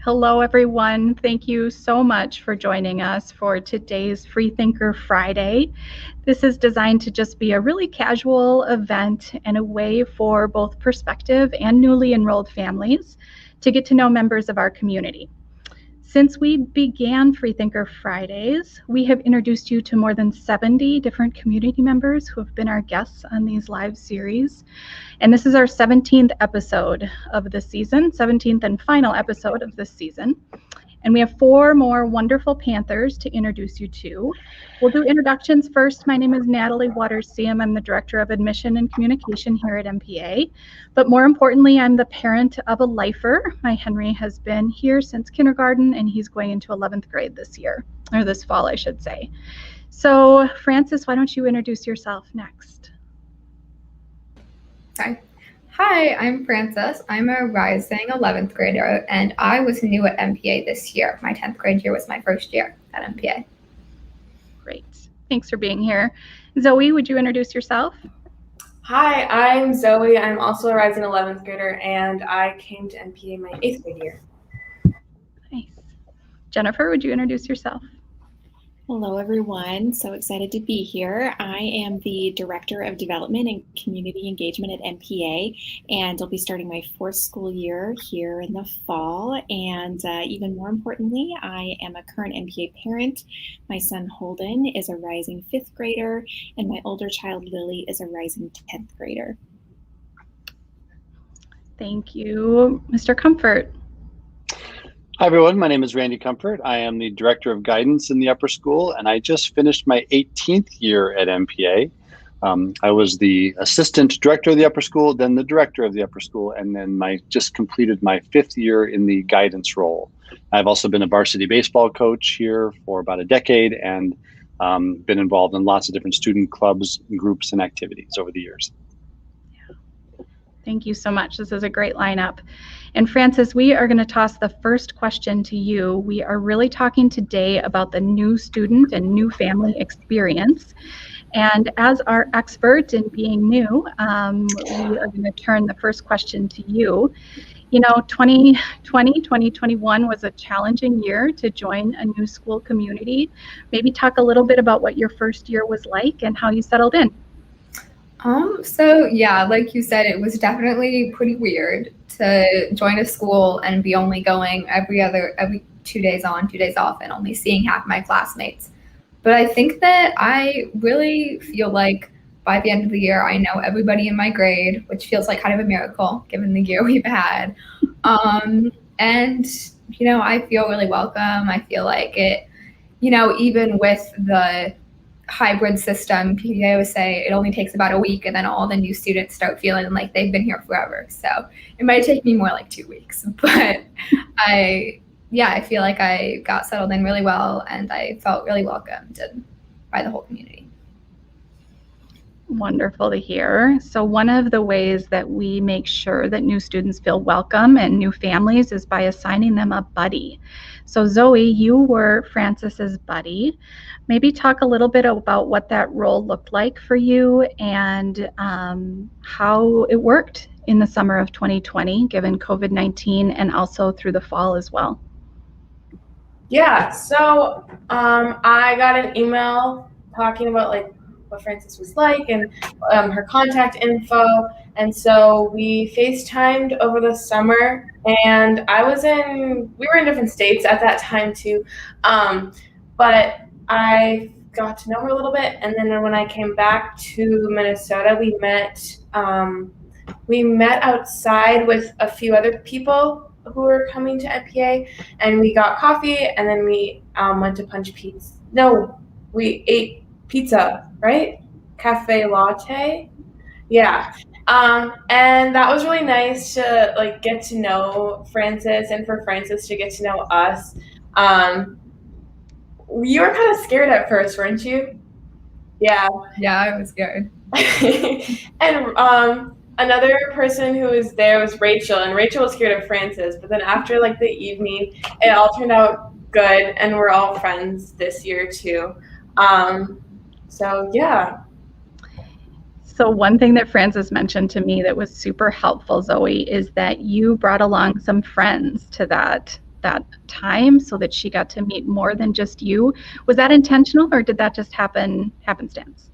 Hello, everyone. Thank you so much for joining us for today's Freethinker Friday. This is designed to just be a really casual event and a way for both prospective and newly enrolled families to get to know members of our community. Since we began Freethinker Fridays, we have introduced you to more than 70 different community members who have been our guests on these live series. And this is our 17th episode of the season, 17th and final episode of this season. And we have 4 more wonderful Panthers to introduce you to. We'll do introductions first. My name is Natalie Watersam. I'm the Director of Admission and Communication here at MPA. But more importantly, I'm the parent of a lifer. My Henry has been here since kindergarten, and he's going into 11th grade this year, or this fall, I should say. So, Francis, why don't you introduce yourself next? Hi, I'm Frances. I'm a rising 11th grader, and I was new at MPA this year. My 10th grade year was my first year at MPA. Great. Thanks for being here. Zoe, would you introduce yourself? Hi, I'm Zoe. I'm also a rising 11th grader, and I came to MPA my 8th grade year. Nice. Jennifer, would you introduce yourself? Hello, everyone. So excited to be here. I am the Director of Development and Community Engagement at MPA, and I'll be starting my 4th school year here in the fall. And even more importantly, I am a current MPA parent. My son Holden is a rising 5th grader, and my older child Lily is a rising 10th grader. Thank you. Mr. Comfort. Hi, everyone. My name is Randy Comfort. I am the Director of Guidance in the upper school, and I just finished my 18th year at MPA. I was the Assistant Director of the upper school, then the Director of the upper school, and then just completed my 5th year in the guidance role. I've also been a varsity baseball coach here for about a decade and been involved in lots of different student clubs, groups, and activities over the years. Thank you so much. This is a great lineup. And Francis, we are going to toss the first question to you. We are really talking today about the new student and new family experience. And as our expert in being new, we are going to turn the first question to you. You know, 2021 was a challenging year to join a new school community. Maybe talk a little bit about what your first year was like and how you settled in. So yeah, like you said, it was definitely pretty weird to join a school and be only going every 2 days on, 2 days off, and only seeing half my classmates. But I think that I really feel like by the end of the year, I know everybody in my grade, which feels like kind of a miracle given the year we've had. And, you know, I feel really welcome. I feel like it, you know, even with the hybrid system, PTA always say it only takes about a week, and then all the new students start feeling like they've been here forever. So it might take me more like 2 weeks, but I feel like I got settled in really well, and I felt really welcomed by the whole community. Wonderful to hear. So one of the ways that we make sure that new students feel welcome and new families is by assigning them a buddy. So Zoe, you were Francis's buddy. Maybe talk a little bit about what that role looked like for you and how it worked in the summer of 2020, given COVID-19, and also through the fall as well. Yeah, so I got an email talking about like what Frances was like and her contact info, and so we FaceTimed over the summer, and we were in different states at that time too, but I got to know her a little bit, and then when I came back to Minnesota, we met outside with a few other people who were coming to MPA, and we got coffee, and then we went to Punch Pizza. No, we ate pizza, right? Cafe latte. Yeah. And that was really nice to like get to know Frances and for Frances to get to know us. You were kind of scared at first, weren't you? Yeah. Yeah, I was scared. And another person who was there was Rachel, and Rachel was scared of Frances, but then after like the evening, it all turned out good, and we're all friends this year too. So yeah. So one thing that Frances mentioned to me that was super helpful, Zoe, is that you brought along some friends to that that time so that she got to meet more than just you. Was that intentional, or did that just happen happenstance?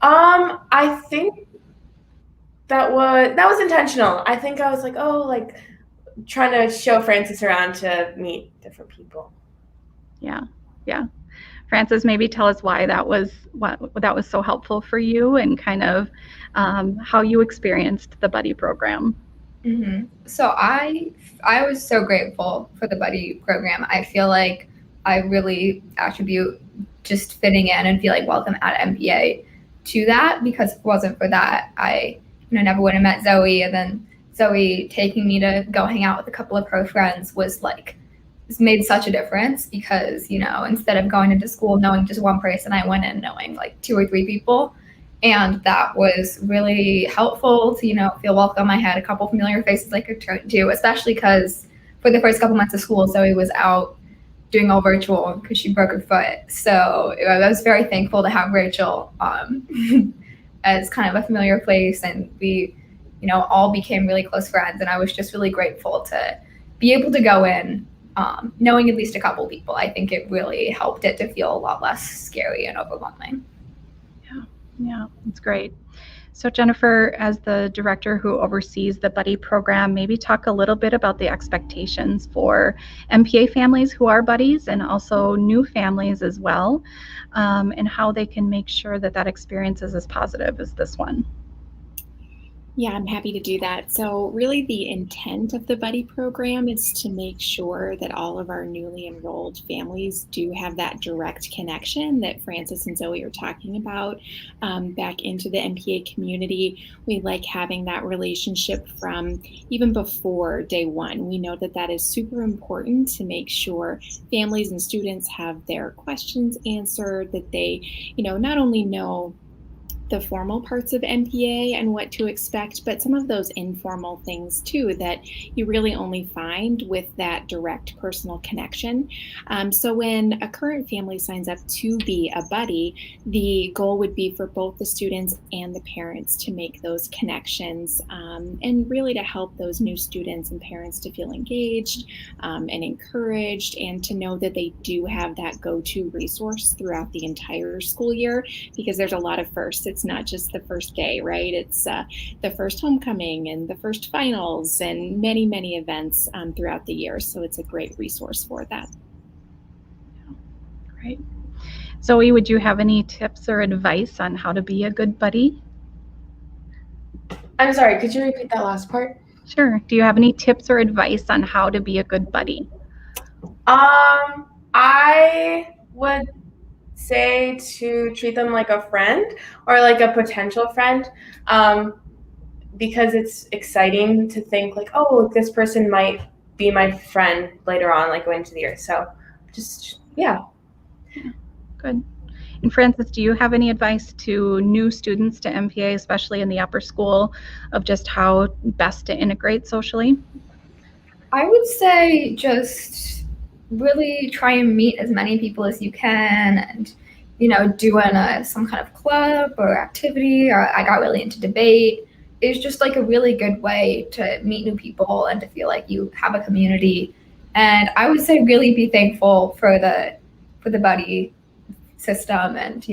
I think that was intentional. I think I was like, oh, like trying to show Frances around to meet different people. Yeah. Frances, maybe tell us why that was so helpful for you, and kind of how you experienced the buddy program. Mm-hmm. So I was so grateful for the buddy program. I feel like I really attribute just fitting in and feeling welcome at MPA to that, because if it wasn't for that, I never would have met Zoe. And then Zoe taking me to go hang out with a couple of her friends it's made such a difference, because instead of going into school knowing just one person, I went in knowing like 2 or 3 people. And that was really helpful to, feel welcome. I had a couple familiar faces I could turn to, especially because for the first couple months of school, Zoe was out doing all virtual because she broke her foot. So I was very thankful to have Rachel as kind of a familiar place. And we, all became really close friends. And I was just really grateful to be able to go in knowing at least a couple people. I think it really helped it to feel a lot less scary and overwhelming. Yeah, that's great. So Jennifer, as the director who oversees the buddy program, maybe talk a little bit about the expectations for MPA families who are buddies, and also new families as well, and how they can make sure that experience is as positive as this one. Yeah, I'm happy to do that. So really the intent of the buddy program is to make sure that all of our newly enrolled families do have that direct connection that Frances and Zoe are talking about back into the MPA community. We like having that relationship from even before day one. We know that is super important to make sure families and students have their questions answered, that they, not only know the formal parts of MPA and what to expect, but some of those informal things too that you really only find with that direct personal connection. So when a current family signs up to be a buddy, the goal would be for both the students and the parents to make those connections, and really to help those new students and parents to feel engaged and encouraged, and to know that they do have that go-to resource throughout the entire school year, because there's a lot of firsts. It's not just the first day, right? It's the first homecoming and the first finals and many, many events throughout the year. So it's a great resource for that. Great. Zoe, would you have any tips or advice on how to be a good buddy? I'm sorry, could you repeat that last part? Sure. Do you have any tips or advice on how to be a good buddy? I would say to treat them like a friend, or like a potential friend, because it's exciting to think like, oh, this person might be my friend later on, like going into the year. So just, yeah. Good. And Frances, do you have any advice to new students to MPA, especially in the upper school, of just how best to integrate socially? I would say just really try and meet as many people as you can, and doing some kind of club or activity, or I got really into debate, is just like a really good way to meet new people and to feel like you have a community. And I would say really be thankful for the buddy system, and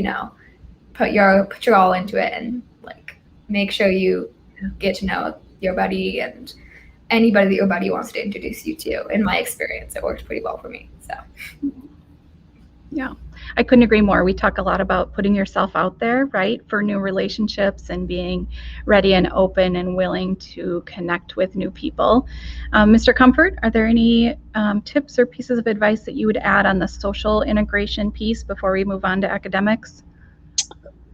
put your all into it, and like make sure you get to know your buddy and anybody that your buddy wants to introduce you to. In my experience, it worked pretty well for me. So yeah, I couldn't agree more. We talk a lot about putting yourself out there, right, for new relationships, and being ready and open and willing to connect with new people. Mr. Comfort, are there any tips or pieces of advice that you would add on the social integration piece before we move on to academics?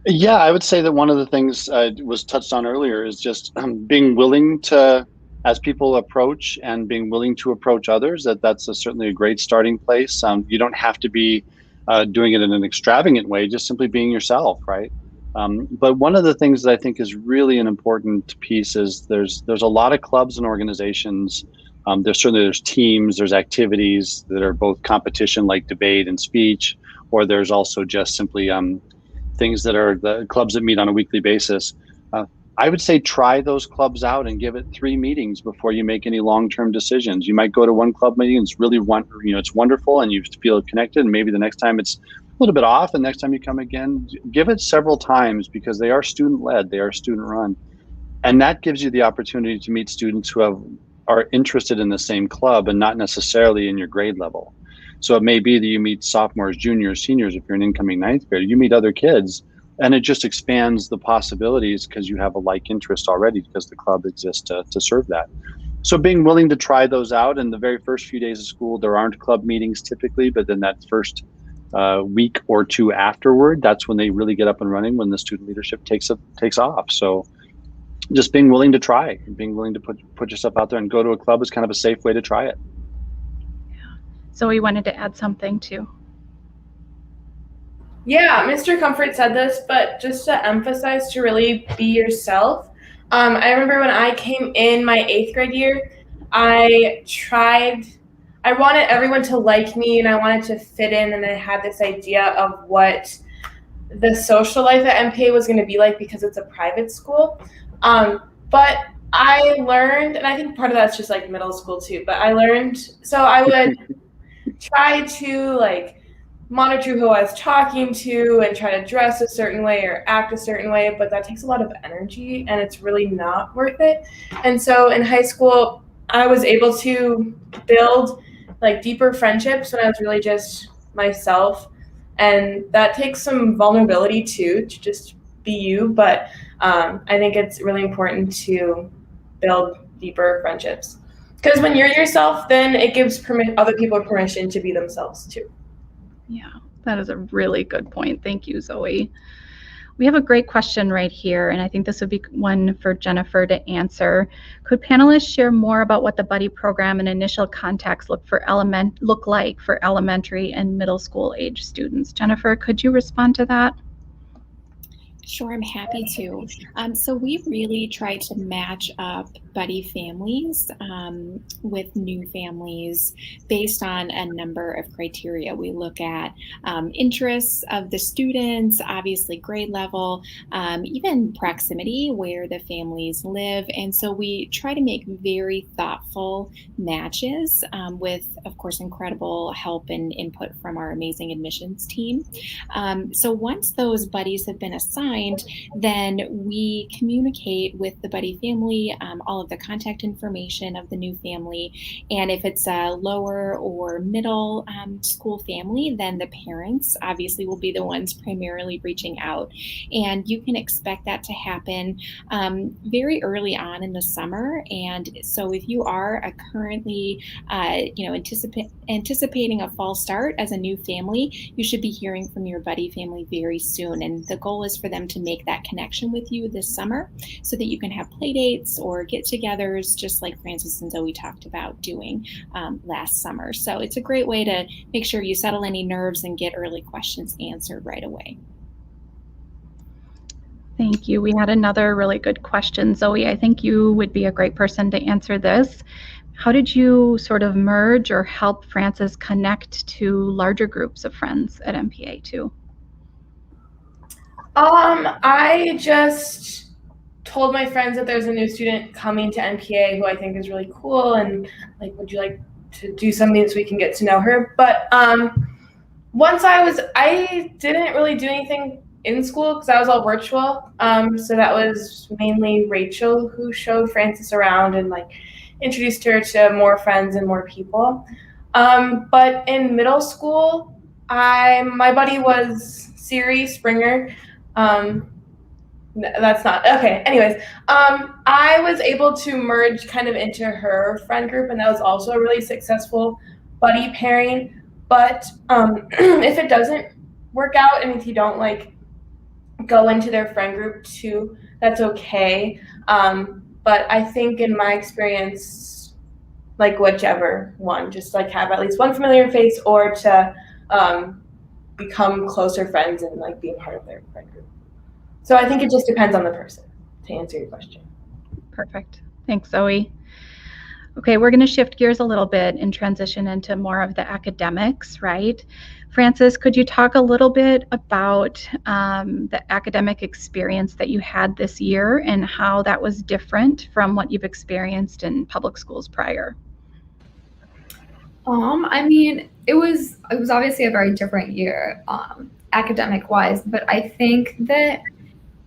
Yeah, I would say that one of the things was touched on earlier is just being willing to, as people approach, and being willing to approach others, that's certainly a great starting place. You don't have to be doing it in an extravagant way, just simply being yourself, right? But one of the things that I think is really an important piece is there's a lot of clubs and organizations. There's teams, there's activities that are both competition like debate and speech, or there's also just simply things that are the clubs that meet on a weekly basis. I would say try those clubs out and give it 3 meetings before you make any long-term decisions. You might go to one club meeting, it's really it's wonderful and you feel connected, and maybe the next time it's a little bit off, and next time you come again, give it several times, because they are student-led, they are student-run. And that gives you the opportunity to meet students who are interested in the same club and not necessarily in your grade level. So it may be that you meet sophomores, juniors, seniors. If you're an incoming 9th grader, you meet other kids, and it just expands the possibilities because you have a like interest already, because the club exists to serve that. So being willing to try those out. In the very first few days of school, there aren't club meetings typically, but then that first week or two afterward, that's when they really get up and running, when the student leadership takes off. So just being willing to try, and being willing to put yourself out there and go to a club is kind of a safe way to try it. So we wanted to add something too. Yeah, Mr. Comfort said this, but just to emphasize, to really be yourself. I remember when I came in my 8th grade year, I wanted everyone to like me, and I wanted to fit in, and I had this idea of what the social life at MPA was going to be like, because it's a private school. But I learned, and I think part of that's just like middle school too, but I learned, so I would try to like monitor who I was talking to and try to dress a certain way or act a certain way, but that takes a lot of energy and it's really not worth it. And so in high school, I was able to build like deeper friendships when I was really just myself. And that takes some vulnerability too, to just be you. But I think it's really important to build deeper friendships, because when you're yourself, then it gives other people permission to be themselves too. Yeah, that is a really good point. Thank you, Zoe. We have a great question right here, and I think this would be one for Jennifer to answer. Could panelists share more about what the buddy program and initial contacts look like for elementary and middle school age students? Jennifer, could you respond to that? Sure, I'm happy to. So we really try to match up buddy families with new families based on a number of criteria. We look at interests of the students, obviously grade level, even proximity, where the families live. And so we try to make very thoughtful matches with, of course, incredible help and input from our amazing admissions team. So once those buddies have been assigned, then we communicate with the buddy family all of the contact information of the new family. And if it's a lower or middle school family, then the parents obviously will be the ones primarily reaching out. And you can expect that to happen very early on in the summer. And so if you are currently anticipating a fall start as a new family, you should be hearing from your buddy family very soon. And the goal is for them to make that connection with you this summer so that you can have play dates or get-togethers, just like Francis and Zoe talked about doing last summer. So it's a great way to make sure you settle any nerves and get early questions answered right away. Thank you. We had another really good question. Zoe, I think you would be a great person to answer this. How did you sort of merge or help Francis connect to larger groups of friends at MPA too? I just told my friends that there's a new student coming to MPA who I think is really cool, and like, would you like to do something so we can get to know her? But once I didn't really do anything in school because I was all virtual. So that was mainly Rachel who showed Francis around and like introduced her to more friends and more people. But in middle school, my buddy was Siri Springer. That's not okay. Anyways, I was able to merge kind of into her friend group, and that was also a really successful buddy pairing. But if it doesn't work out, and if you don't like go into their friend group too, that's okay. But I think in my experience, like whichever one, just like have at least one familiar face, or to become closer friends and like be a part of their friend group. So I think it just depends on the person, to answer your question. Perfect. Thanks, Zoe. Okay, we're going to shift gears a little bit and transition into more of the academics, right? Francis, could you talk a little bit about the academic experience that you had this year and how that was different from what you've experienced in public schools prior? I mean, it was obviously a very different year, academic wise, but I think that,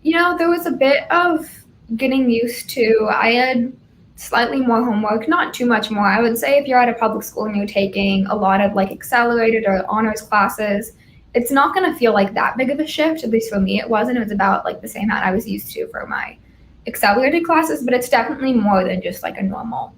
there was a bit of getting used to. I had slightly more homework, not too much more. I would say if you're at a public school and you're taking a lot of like accelerated or honors classes, it's not going to feel like that big of a shift. At least for me, it wasn't. It was about like the same amount I was used to for my accelerated classes, but it's definitely more than just like a normal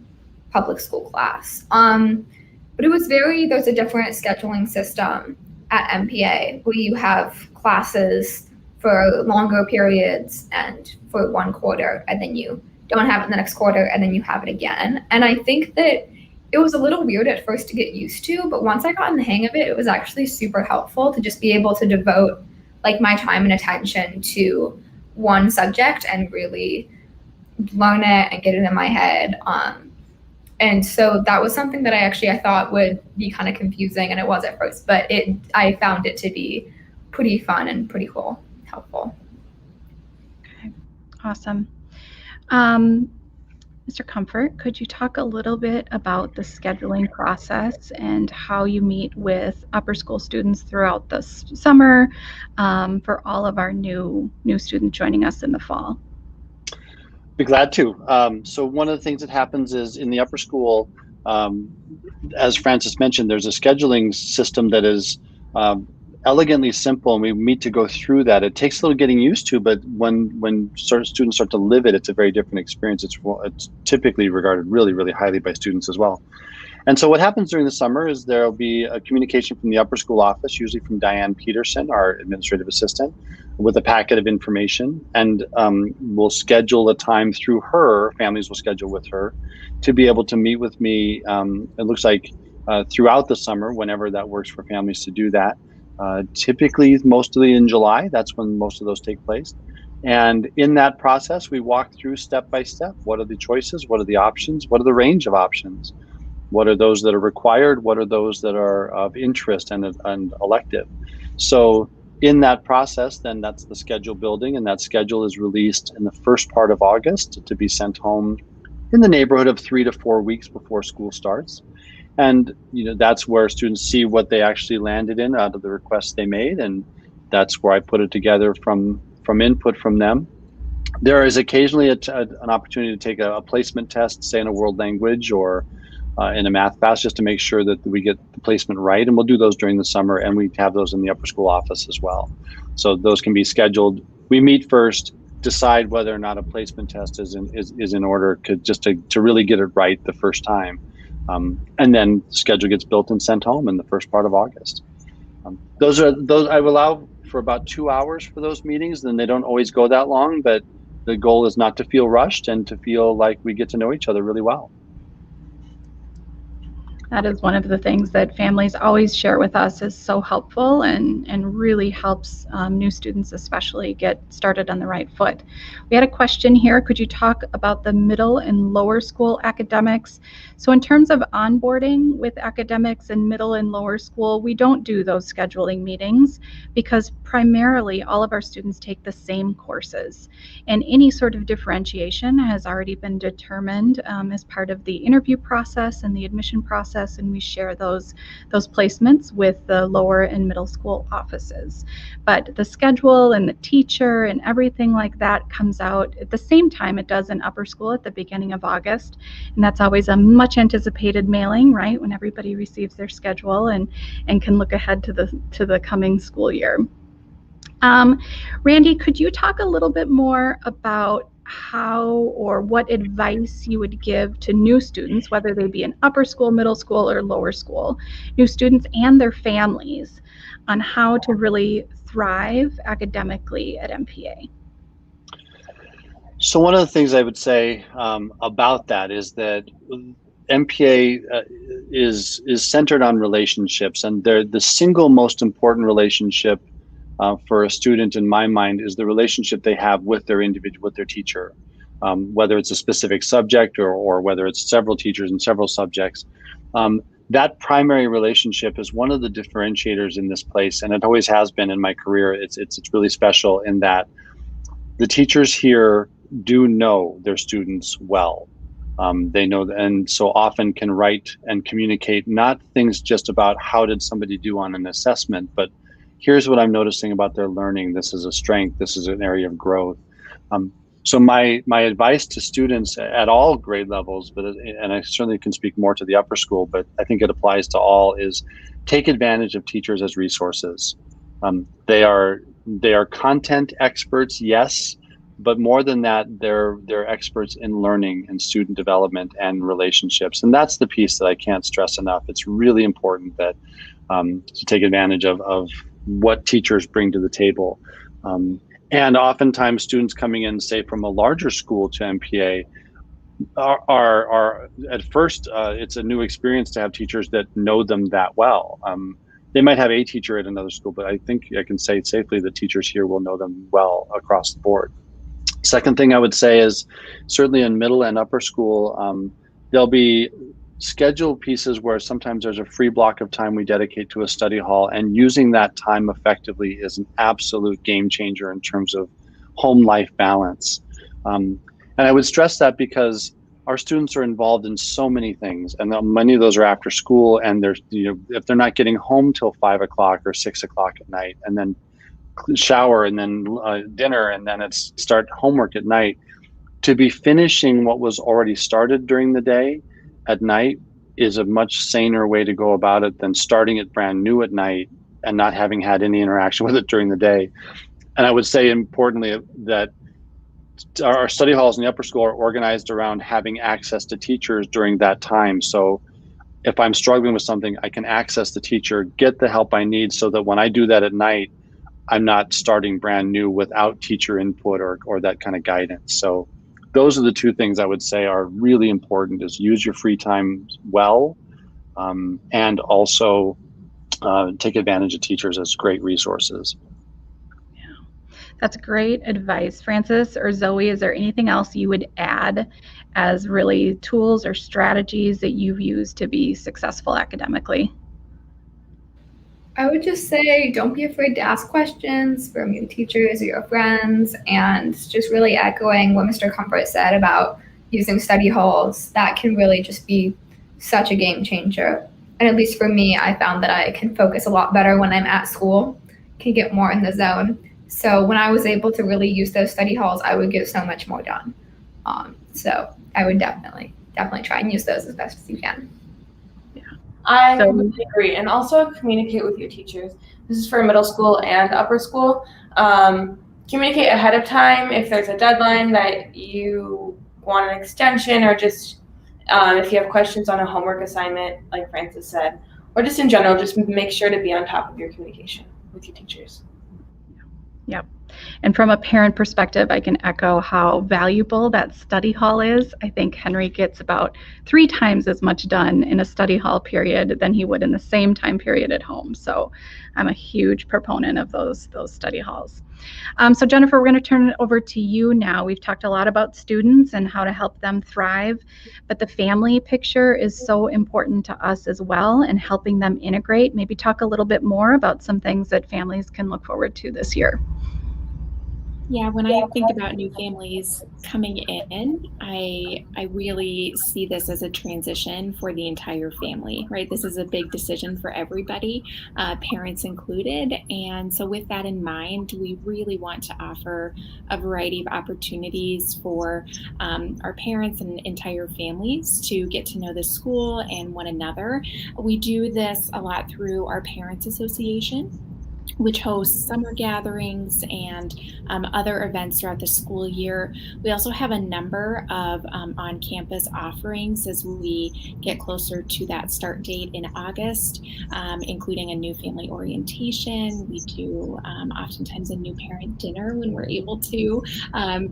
public school class. But it was there's a different scheduling system at MPA where you have classes for longer periods and for one quarter, and then you don't have it in the next quarter, and then you have it again. And I think that it was a little weird at first to get used to, but once I got in the hang of it, it was actually super helpful to just be able to devote like my time and attention to one subject and really learn it and get it in my head. And so that was something that I thought would be kind of confusing, and it was at first, but I found it to be pretty fun and pretty cool, helpful. Okay, awesome. Mr. Comfort, could you talk a little bit about the scheduling process and how you meet with upper school students throughout the summer for all of our new students joining us in the fall? Be glad to. So one of the things that happens is in the upper school, as Francis mentioned, there's a scheduling system that is elegantly simple, and we meet to go through that. It takes a little getting used to, but when students start to live it, it's a very different experience. It's typically regarded really, really highly by students as well. And so what happens during the summer is there'll be a communication from the upper school office, usually from Diane Peterson, our administrative assistant, with a packet of information, and we'll schedule a time through her, families will schedule with her, to be able to meet with me, it looks like throughout the summer, whenever that works for families to do that. Typically, mostly in July, that's when most of those take place. And in that process, we walk through step by step. What are the choices? What are the options? What are the range of options? What are those that are required? What are those that are of interest and elective? So in that process, then that's the schedule building, and that schedule is released in the first part of August to be sent home in the neighborhood of 3 to 4 weeks before school starts. And that's where students see what they actually landed in out of the requests they made, and that's where I put it together from input from them. There is occasionally an opportunity to take a placement test, say in a world language or in a math class, just to make sure that we get the placement right, and we'll do those during the summer, and we have those in the upper school office as well. So those can be scheduled. We meet first, decide whether or not a placement test is in order, to really get it right the first time. And then the schedule gets built and sent home in the first part of August. Those I will allow for about 2 hours for those meetings, and they don't always go that long, but the goal is not to feel rushed and to feel like we get to know each other really well. That is one of the things that families always share with us is so helpful and really helps new students especially get started on the right foot. We had a question here. Could you talk about the middle and lower school academics? So in terms of onboarding with academics in middle and lower school, we don't do those scheduling meetings because primarily all of our students take the same courses. And any sort of differentiation has already been determined as part of the interview process and the admission process, and we share those placements with the lower and middle school offices. But the schedule and the teacher and everything like that comes out at the same time it does in upper school at the beginning of August, and that's always a much anticipated mailing, right, when everybody receives their schedule and can look ahead to the coming school year. Randy, could you talk a little bit more about how or what advice you would give to new students, whether they be in upper school, middle school, or lower school, new students and their families, on how to really thrive academically at MPA? So one of the things I would say about that is that MPA is centered on relationships, and they're the single most important relationship for a student, in my mind, is the relationship they have with their teacher. whether it's a specific subject or whether it's several teachers and several subjects. That primary relationship is one of the differentiators in this place, and it always has been in my career. It's really special in that the teachers here do know their students well. They know, and so often can write and communicate not things just about how did somebody do on an assessment, but here's what I'm noticing about their learning. This is a strength. This is an area of growth. So my advice to students at all grade levels, and I certainly can speak more to the upper school, but I think it applies to all, is take advantage of teachers as resources. They are content experts, yes, but more than that, they're experts in learning and student development and relationships. And that's the piece that I can't stress enough. It's really important that to take advantage of what teachers bring to the table. And oftentimes students coming in, say, from a larger school to MPA are at first, it's a new experience to have teachers that know them that well. They might have a teacher at another school, but I think I can say safely that teachers here will know them well across the board. Second thing I would say is certainly in middle and upper school, there'll be scheduled pieces where sometimes there's a free block of time we dedicate to a study hall, and using that time effectively is an absolute game changer in terms of home life balance. And I would stress that because our students are involved in so many things, and many of those are after school, and there's, if they're not getting home till 5 o'clock or 6 o'clock at night, and then shower and then dinner, and then it's start homework at night, to be finishing what was already started during the day at night is a much saner way to go about it than starting it brand new at night and not having had any interaction with it during the day. And I would say importantly that our study halls in the upper school are organized around having access to teachers during that time. So if I'm struggling with something, I can access the teacher, get the help I need, so that when I do that at night, I'm not starting brand new without teacher input or that kind of guidance. So those are the two things I would say are really important: is use your free time well, and also take advantage of teachers as great resources. Yeah, that's great advice. Francis or Zoe, is there anything else you would add as really tools or strategies that you've used to be successful academically? I would just say don't be afraid to ask questions from your teachers or your friends, and just really echoing what Mr. Comfort said about using study halls. That can really just be such a game changer. And at least for me, I found that I can focus a lot better when I'm at school, can get more in the zone. So when I was able to really use those study halls, I would get so much more done. So I would definitely try and use those as best as you can. I completely agree. And also communicate with your teachers. This is for middle school and upper school. Communicate ahead of time if there's a deadline that you want an extension, or just if you have questions on a homework assignment, like Francis said, or just in general, just make sure to be on top of your communication with your teachers. Yep. And from a parent perspective, I can echo how valuable that study hall is. I think Henry gets about 3 times as much done in a study hall period than he would in the same time period at home. So I'm a huge proponent of those study halls. So Jennifer, we're going to turn it over to you now. We've talked a lot about students and how to help them thrive, but the family picture is so important to us as well, and helping them integrate. Maybe talk a little bit more about some things that families can look forward to this year. Yeah, when I think about new families coming in, I really see this as a transition for the entire family, right? This is a big decision for everybody, parents included. And so with that in mind, we really want to offer a variety of opportunities for our parents and entire families to get to know the school and one another. We do this a lot through our Parents Association, which hosts summer gatherings and other events throughout the school year. We also have a number of on-campus offerings as we get closer to that start date in August, including a new family orientation. We do oftentimes a new parent dinner when we're able to,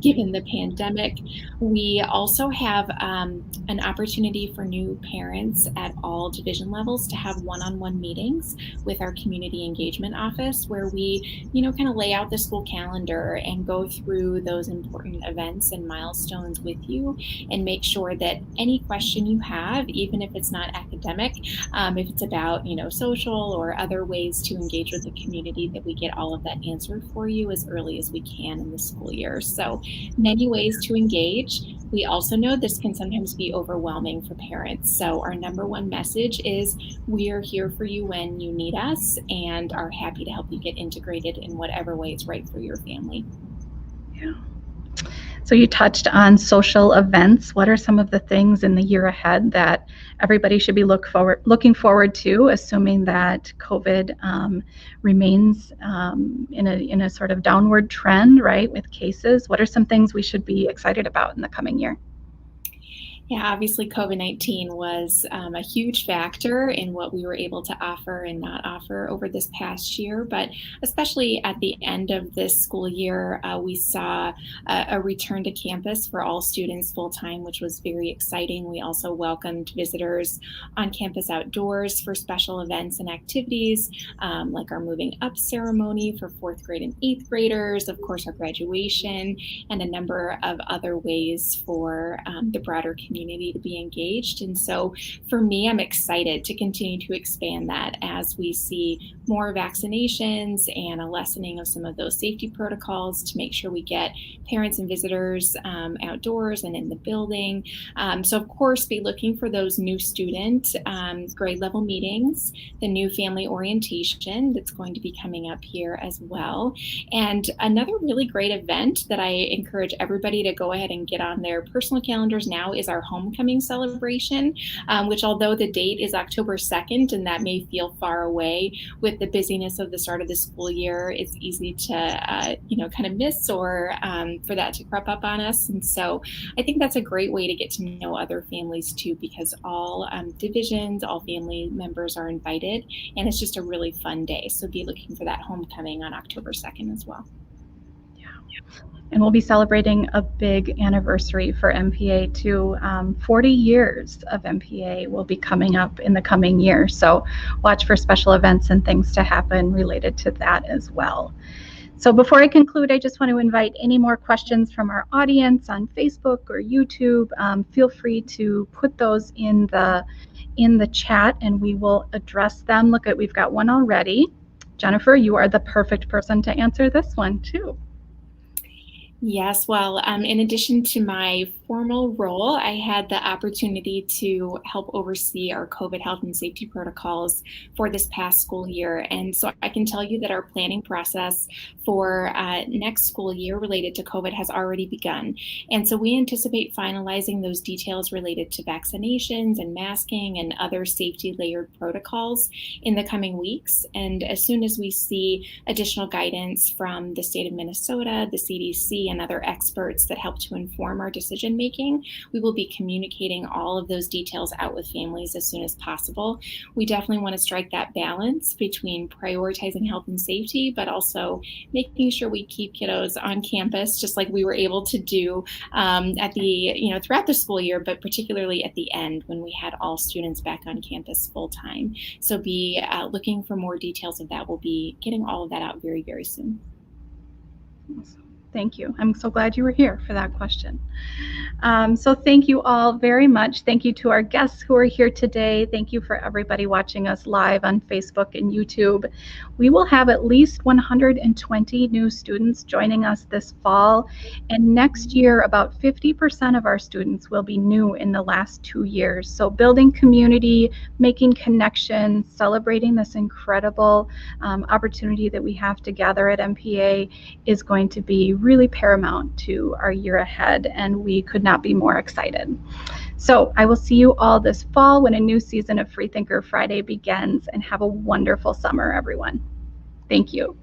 given the pandemic. We also have an opportunity for new parents at all division levels to have one-on-one meetings with our community engagement office. campus where we, kind of lay out the school calendar and go through those important events and milestones with you and make sure that any question you have, even if it's not academic, if it's about, social or other ways to engage with the community, that we get all of that answered for you as early as we can in the school year. So many ways to engage. We also know this can sometimes be overwhelming for parents. So our number one message is we are here for you when you need us and are happy to help you get integrated in whatever way is right for your family. Yeah. So you touched on social events. What are some of the things in the year ahead that everybody should be looking forward to, assuming that COVID remains in a sort of downward trend, right, with cases? What are some things we should be excited about in the coming year? Yeah, obviously COVID-19 was a huge factor in what we were able to offer and not offer over this past year, but especially at the end of this school year, we saw a return to campus for all students full-time, which was very exciting. We also welcomed visitors on campus outdoors for special events and activities, like our moving up ceremony for 4th grade and 8th graders, of course, our graduation, and a number of other ways for the broader community to be engaged. And so for me, I'm excited to continue to expand that as we see more vaccinations and a lessening of some of those safety protocols to make sure we get parents and visitors outdoors and in the building. So of course, be looking for those new student grade level meetings, the new family orientation that's going to be coming up here as well. And another really great event that I encourage everybody to go ahead and get on their personal calendars now is our homecoming celebration, which although the date is October 2nd, and that may feel far away with the busyness of the start of the school year, it's easy to, kind of miss or for that to crop up on us. And so I think that's a great way to get to know other families too, because all divisions, all family members are invited, and it's just a really fun day. So be looking for that homecoming on October 2nd as well. And we'll be celebrating a big anniversary for MPA too. 40 years of MPA will be coming up in the coming year. So watch for special events and things to happen related to that as well. So before I conclude, I just want to invite any more questions from our audience on Facebook or YouTube. Feel free to put those in the chat and we will address them. Look, we've got one already. Jennifer, you are the perfect person to answer this one too. Yes, well, in addition to my formal role, I had the opportunity to help oversee our COVID health and safety protocols for this past school year. And so I can tell you that our planning process for next school year related to COVID has already begun. And so we anticipate finalizing those details related to vaccinations and masking and other safety layered protocols in the coming weeks. And as soon as we see additional guidance from the state of Minnesota, the CDC, and other experts that help to inform our decision making, we will be communicating all of those details out with families as soon as possible. We definitely want to strike that balance between prioritizing health and safety, but also making sure we keep kiddos on campus, just like we were able to do at the, throughout the school year, but particularly at the end when we had all students back on campus full time. So be looking for more details of that. We'll be getting all of that out very, very soon. Awesome. Thank you. I'm so glad you were here for that question. So thank you all very much. Thank you to our guests who are here today. Thank you for everybody watching us live on Facebook and YouTube. We will have at least 120 new students joining us this fall. And next year, about 50% of our students will be new in the last 2 years. So building community, making connections, celebrating this incredible opportunity that we have to gather at MPA is going to be really paramount to our year ahead, and we could not be more excited. So I will see you all this fall when a new season of Freethinker Friday begins, and have a wonderful summer, everyone. Thank you.